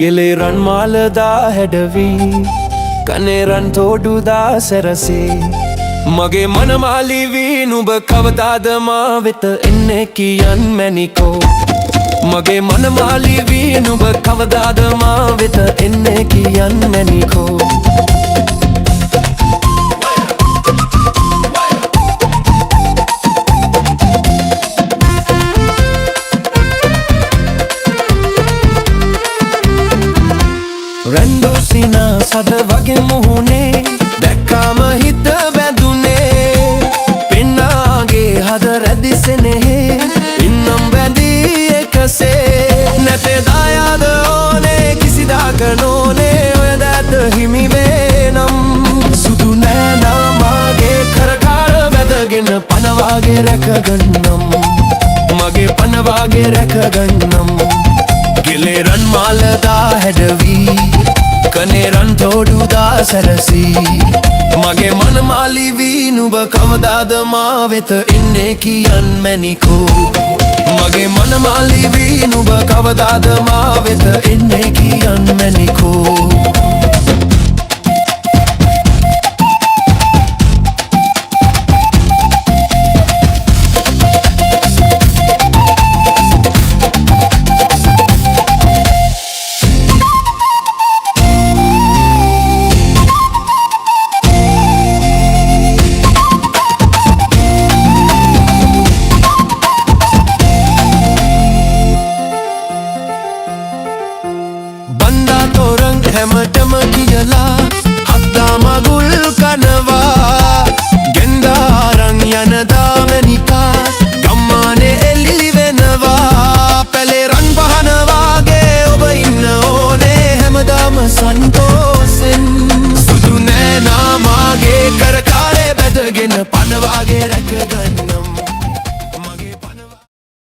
ගෙලේ රන් මාලදා හැඩවී කනේ රන් තෝඩුදා සැරසේ මගේ මනමාලිවී නුඹ කවදාද මා වෙත එන්නේ කියන් මැනිකෝ මගේ මනමාලිවී නුඹ කවදාද මා වෙත එන්නේ කියන් මැනිකෝ රැන්දෝසිනා සද වගේ මුහුණේ දැක්කාම හිත බැඳුනේ පෙන්නාගේ හද රැදිසෙනෙහේ ඉන්නම් බැඳී එකසේ නැතේ දායාද ඕනේ කිසිදාක නෝනේ ඔය දැත හිමිවේ නම් සුදු නෑනාමාගේ කරකාර වැදගෙන පනවාගේ රැකගන්නම් මගේ පනවාගේ රැකගන්නම් ගෙලේ රන් මාලදා හැඩවී කනේ රන් තෝඩුදා සැරසී මගේ මනමාලිවී නුඹ කවදාද මා වෙත එන්නේ කියන් මැනිකෝ මගේ මනමාලිවී නුඹ කවදාද මා වෙත එන්නේ කියන් මැනිකෝ